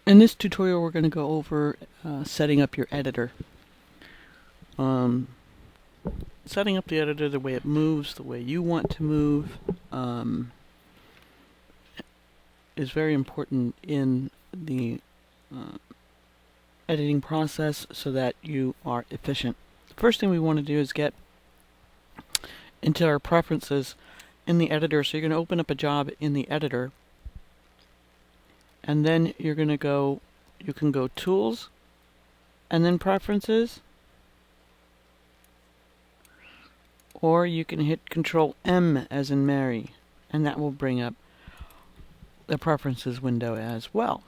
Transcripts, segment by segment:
In this tutorial, we're going to go over setting up your editor. Setting up the editor the way it moves, the way you want to move, is very important in the editing process so that you are efficient. The first thing we want to do is get into our preferences in the editor. So you're going to open up a job in the editor, and then you're going to go, you can go Tools, and then Preferences, or you can hit Control M as in Mary, and that will bring up the Preferences window as well.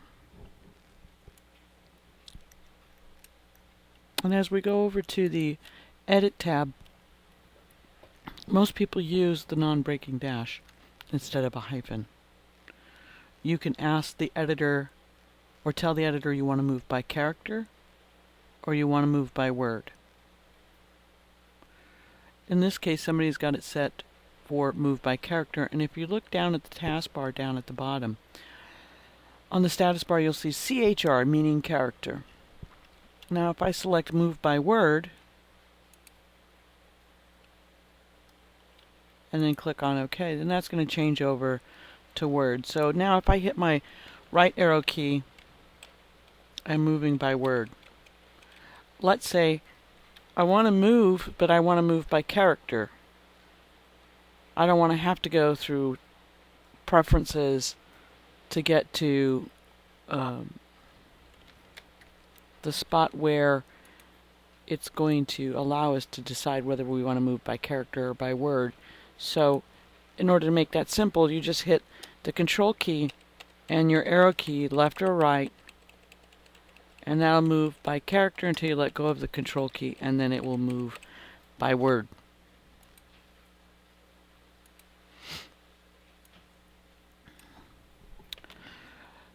And as we go over to the Edit tab, most people use the non-breaking dash instead of a hyphen. You can ask the editor, or tell the editor you want to move by character, or you want to move by word. In this case, somebody's got it set for move by character, and if you look down at the taskbar down at the bottom, on the status bar you'll see CHR, meaning character. Now if I select move by word, and then click on OK, then that's going to change over to word. So now if I hit my right arrow key, I'm moving by word. Let's say I want to move, but I want to move by character. I don't want to have to go through preferences to get to the spot where it's going to allow us to decide whether we want to move by character or by word. So in order to make that simple, you just hit the Control key and your arrow key left or right, and that'll move by character until you let go of the Control key, and then it will move by word.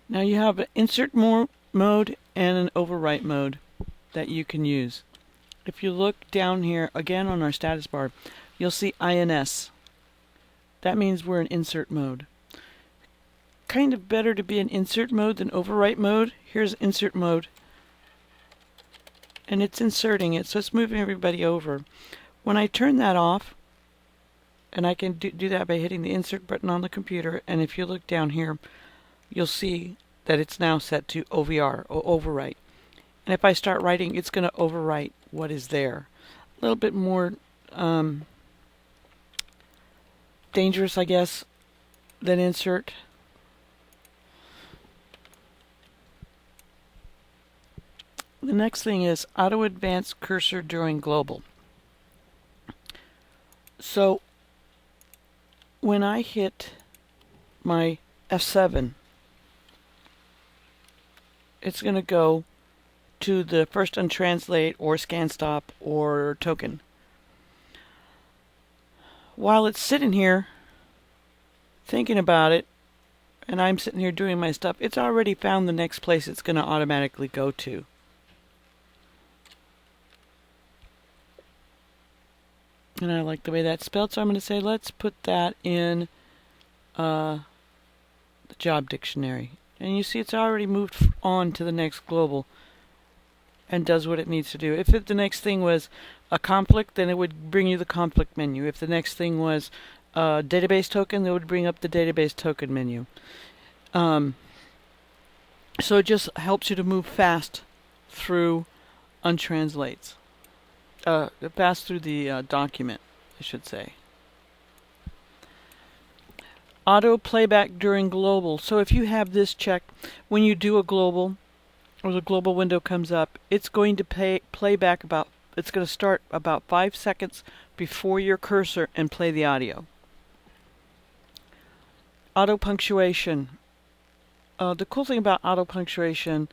Now you have an insert mode and an overwrite mode that you can use. If you look down here again on our status bar, you'll see INS. That means we're in insert mode. Kind of better to be in insert mode than overwrite mode. Here's insert mode, and it's inserting it, so it's moving everybody over. When I turn that off, and I can do that by hitting the insert button on the computer, and if you look down here, you'll see that it's now set to OVR, or overwrite. And if I start writing, it's going to overwrite what is there. A little bit more dangerous, I guess, than insert. The next thing is auto advance cursor during global. So when I hit my F7, it's going to go to the first untranslate or scan stop or token. While it's sitting here thinking about it, and I'm sitting here doing my stuff, it's already found the next place it's going to automatically go to. And I like the way that's spelled, so I'm going to say let's put that in the job dictionary. And you see it's already moved on to the next global and does what it needs to do. If the next thing was a conflict, then it would bring you the conflict menu. If the next thing was a database token, it would bring up the database token menu. So it just helps you to move fast through untranslates. Pass through the document, I should say. Auto playback during global. So if you have this checked, when you do a global, or the global window comes up, it's going to play back it's going to start about 5 seconds before your cursor and play the audio. Auto punctuation. The cool thing about auto punctuation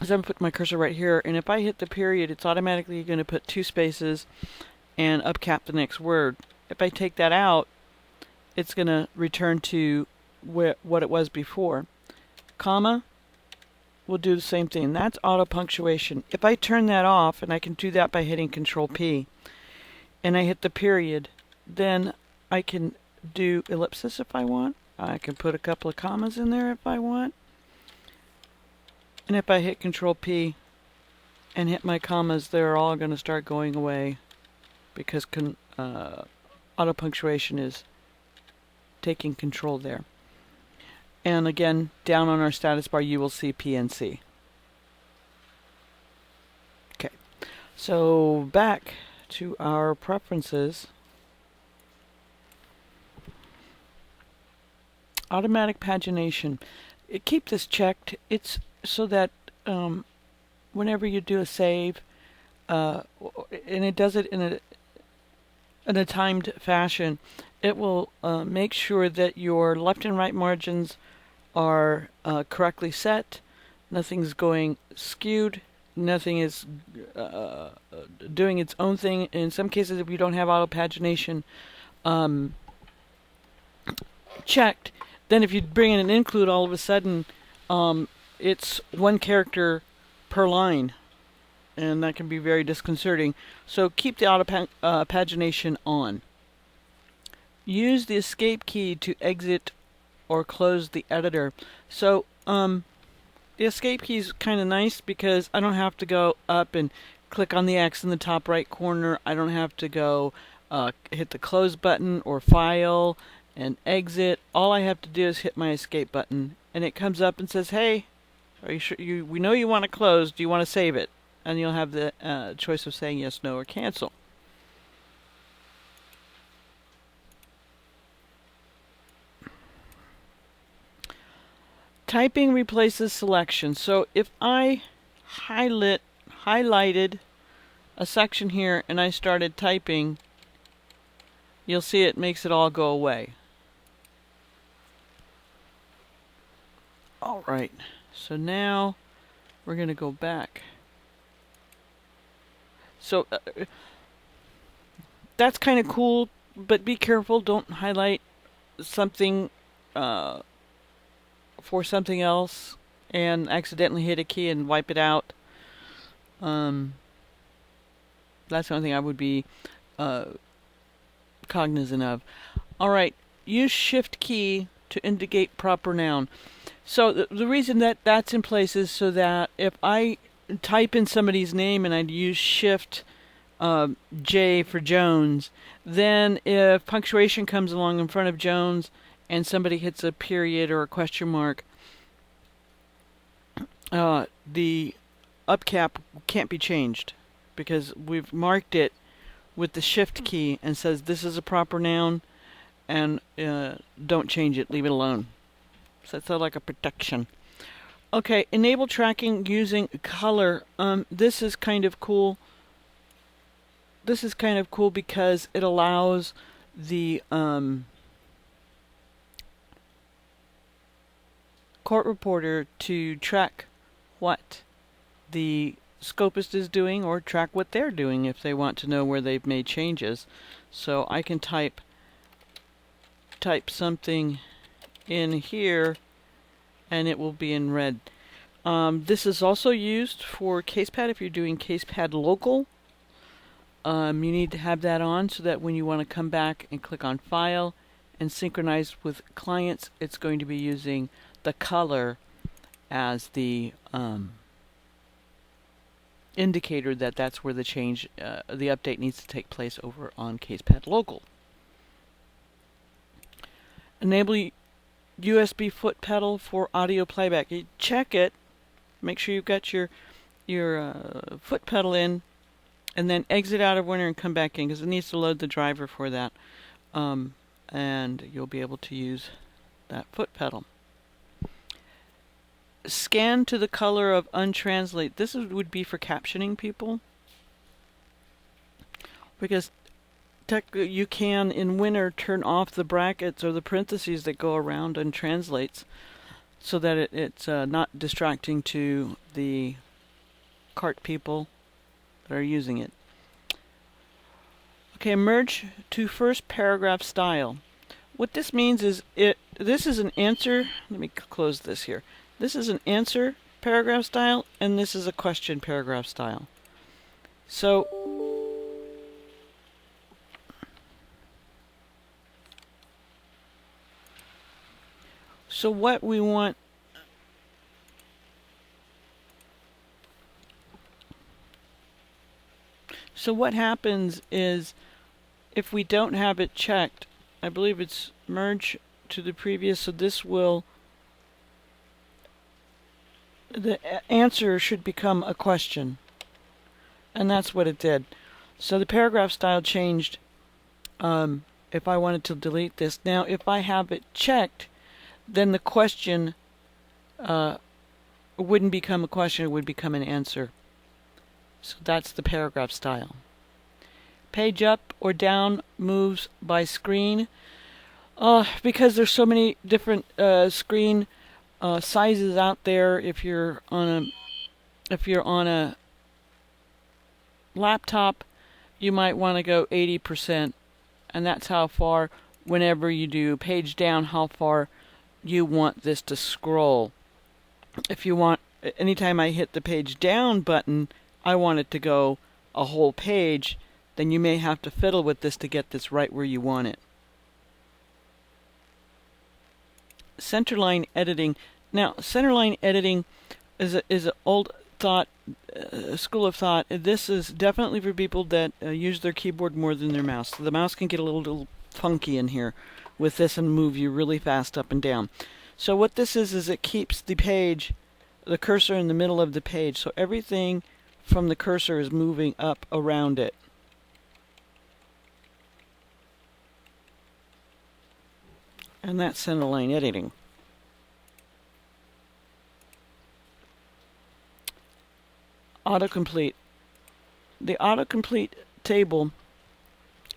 is I'm going to put my cursor right here, and if I hit the period, it's automatically going to put 2 spaces and upcap the next word. If I take that out, it's going to return to what it was before. Comma will do the same thing. That's auto punctuation. If I turn that off, and I can do that by hitting Control P, and I hit the period, then I can do ellipsis if I want. I can put a couple of commas in there if I want. And if I hit Control P and hit my commas, they're all going to start going away because auto punctuation is taking control there. And again, down on our status bar, you will see PNC. Okay, so back to our preferences. Automatic pagination. Keep this checked. It's so that whenever you do a save, and it does it in a timed fashion, it will make sure that your left and right margins are correctly set. Nothing's going skewed. Nothing is doing its own thing. In some cases, if you don't have auto pagination checked, then if you bring in an include, all of a sudden it's one character per line, and that can be very disconcerting. So keep the auto pagination on. Use the escape key to exit or close the editor. So the escape key is kind of nice because I don't have to go up and click on the X in the top right corner. I don't have to go hit the close button or file and exit. All I have to do is hit my escape button, and it comes up and says, hey, are you sure we know you want to close, do you want to save it? And you'll have the choice of saying yes, no, or cancel. Typing replaces selection. So if I highlighted a section here and I started typing, you'll see it makes it all go away. All right, so now we're going to go back. So that's kind of cool, but be careful. Don't highlight something for something else and accidentally hit a key and wipe it out. That's the only thing I would be cognizant of. All right, use Shift key to indicate proper noun. So the reason that that's in place is so that if I type in somebody's name and I'd use Shift J for Jones, then if punctuation comes along in front of Jones and somebody hits a period or a question mark, the upcap can't be changed because we've marked it with the Shift key and says this is a proper noun, and don't change it, leave it alone. So that's like a protection. Okay, enable tracking using color. This is kind of cool. This is kind of cool because it allows the court reporter to track what the scopist is doing or track what they're doing if they want to know where they've made changes. So I can type something in here and it will be in red. This is also used for CasePad if you're doing CasePad local. You need to have that on so that when you want to come back and click on File and synchronize with clients, it's going to be using the color as the indicator that that's where the change, the update needs to take place over on CasePad local. Enable USB foot pedal for audio playback. You check it, make sure you've got your foot pedal in, and then exit out of Winner and come back in because it needs to load the driver for that, and you'll be able to use that foot pedal. Scan to the color of untranslate. This would be for captioning people, because you can in Winner turn off the brackets or the parentheses that go around untranslates so that it's not distracting to the cart people that are using it. Okay, merge to first paragraph style. What this means is this is an answer. Let me close this here. This is an answer paragraph style, and this is a question paragraph style. So what we want So what happens is, if we don't have it checked, I believe it's merge to the previous, so this will, the answer should become a question. And that's what it did. So the paragraph style changed if I wanted to delete this. Now, if I have it checked, then the question wouldn't become a question, it would become an answer. So that's the paragraph style. Page up or down moves by screen. Because there's so many different screen sizes out there. If you're on a laptop, you might want to go 80%, and that's how far, whenever you do page down, how far you want this to scroll. If you want, anytime I hit the page down button, I want it to go a whole page, then you may have to fiddle with this to get this right where you want it. Centerline editing. Now, centerline editing is an old thought, school of thought. This is definitely for people that use their keyboard more than their mouse. So the mouse can get a little funky in here with this and move you really fast up and down. So what this is it keeps the page, the cursor in the middle of the page. So everything from the cursor is moving up around it. And that's centerline editing. Autocomplete. The autocomplete table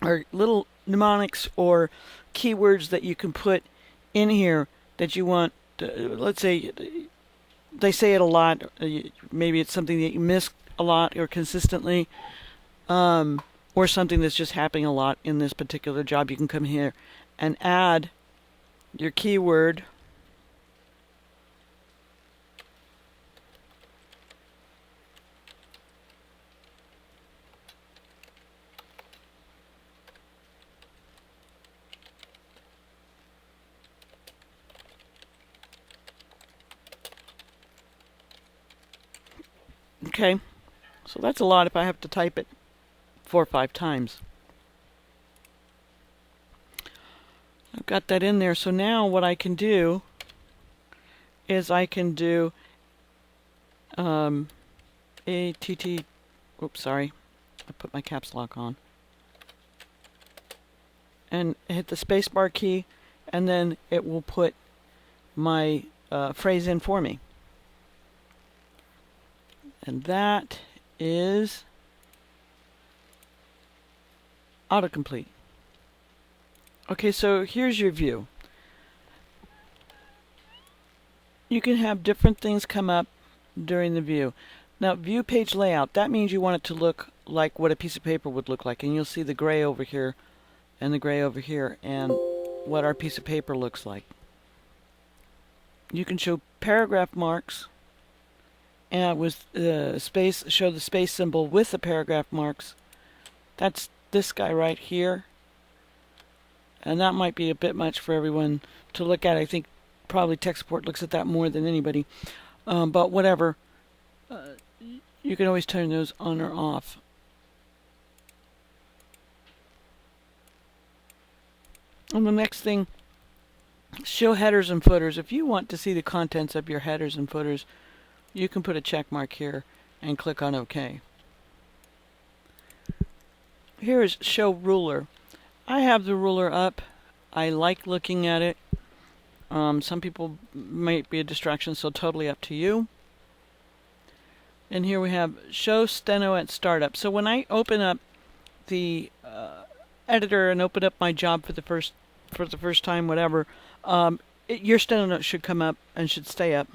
are little mnemonics or keywords that you can put in here that you want. Let's say they say it a lot. Maybe it's something that you miss a lot or consistently, or something that's just happening a lot in this particular job. You can come here and add your keyword. Okay, so that's a lot if I have to type it 4 or 5 times. I've got that in there, so now what I can do is I can do ATT, oops, sorry, I put my caps lock on, and hit the spacebar key, and then it will put my phrase in for me. And that is autocomplete. Okay, so here's your view. You can have different things come up during the view. Now, view page layout, that means you want it to look like what a piece of paper would look like. And you'll see the gray over here and the gray over here and what our piece of paper looks like. You can show paragraph marks, and with space, show the space symbol with the paragraph marks. That's this guy right here. And that might be a bit much for everyone to look at. I think probably tech support looks at that more than anybody. But whatever. You can always turn those on or off. And the next thing, show headers and footers. If you want to see the contents of your headers and footers, you can put a check mark here and click on OK. Here is show ruler. I have the ruler up. I like looking at it. Some people might be a distraction, so totally up to you. And here we have show steno at startup. So when I open up the editor and open up my job for the first time, whatever, your steno note should come up and should stay up.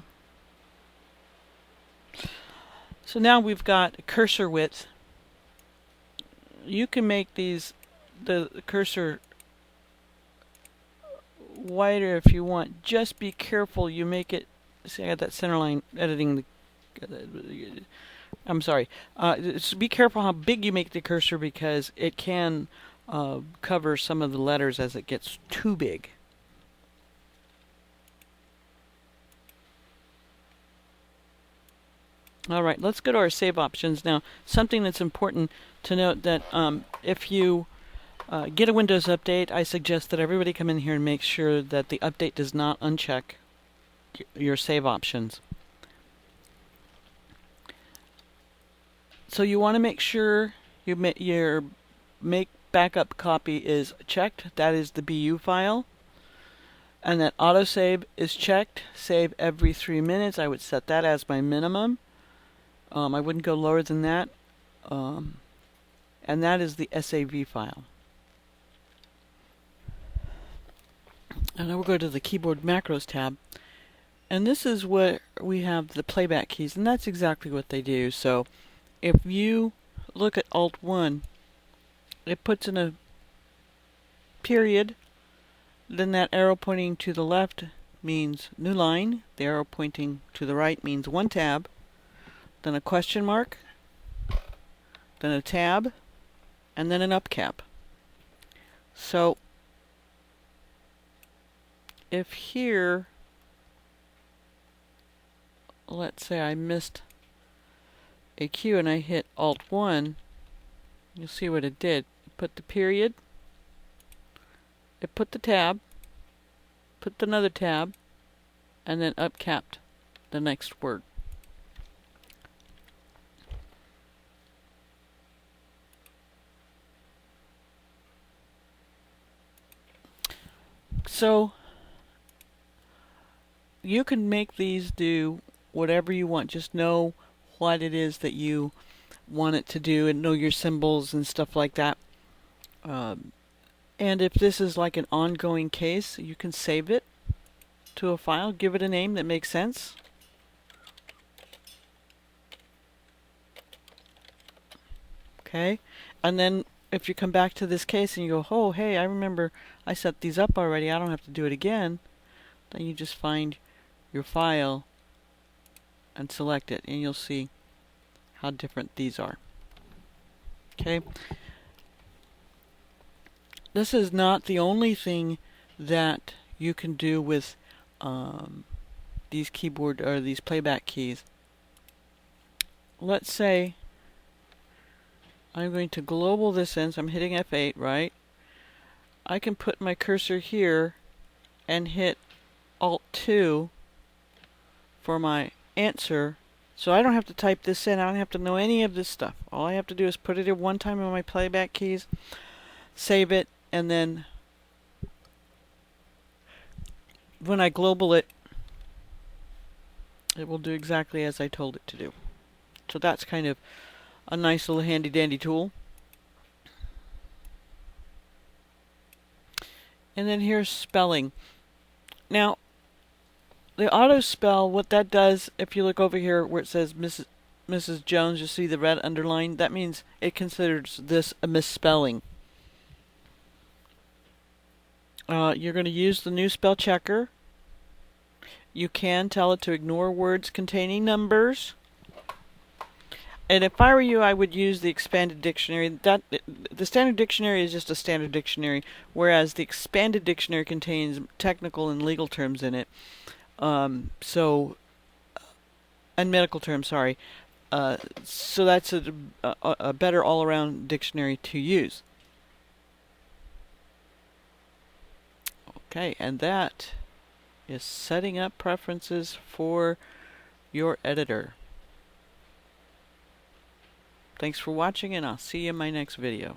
So now we've got cursor width. You can make these, the cursor wider if you want. Just be careful you make it, see I got that centerline editing, I'm sorry. So be careful how big you make the cursor because it can cover some of the letters as it gets too big. All right, let's go to our save options now. Something that's important to note that if you get a Windows update, I suggest that everybody come in here and make sure that the update does not uncheck your save options. So you want to make sure your make backup copy is checked. That is the BU file. And that autosave is checked. Save every 3 minutes. I would set that as my minimum. I wouldn't go lower than that. And that is the SAV file. And now we'll go to the keyboard macros tab. And this is where we have the playback keys. And that's exactly what they do. So if you look at Alt-1, it puts in a period. Then that arrow pointing to the left means new line. The arrow pointing to the right means one tab. Then a question mark. Then a tab. And then an up cap. So if here, let's say I missed a cue and I hit Alt-1, you'll see what it did. It put the period, it put the tab, put another tab, and then upcapped the next word. So you can make these do whatever you want. Just know what it is that you want it to do and know your symbols and stuff like that. And if this is like an ongoing case, you can save it to a file, give it a name that makes sense. Okay, and then if you come back to this case and you go, oh, hey, I remember I set these up already, I don't have to do it again, then you just find your file and select it, and you'll see how different these are. Okay. This is not the only thing that you can do with these keyboard or these playback keys. Let's say I'm going to global this in, so I'm hitting F8, right? I can put my cursor here and hit Alt-2 for my answer, so I don't have to type this in. I don't have to know any of this stuff. All I have to do is put it in one time on my playback keys, save it, and then when I global it, it will do exactly as I told it to do. So that's kind of a nice little handy dandy tool. And then here's spelling. Now, the auto spell, what that does, if you look over here where it says Mrs. Jones, you see the red underline, that means it considers this a misspelling. You're going to use the new spell checker. You can tell it to ignore words containing numbers. And if I were you, I would use the expanded dictionary. The standard dictionary is just a standard dictionary, whereas the expanded dictionary contains technical and legal terms in it. And medical terms, sorry. So that's a better all-around dictionary to use. Okay, and that is setting up preferences for your editor. Thanks for watching, and I'll see you in my next video.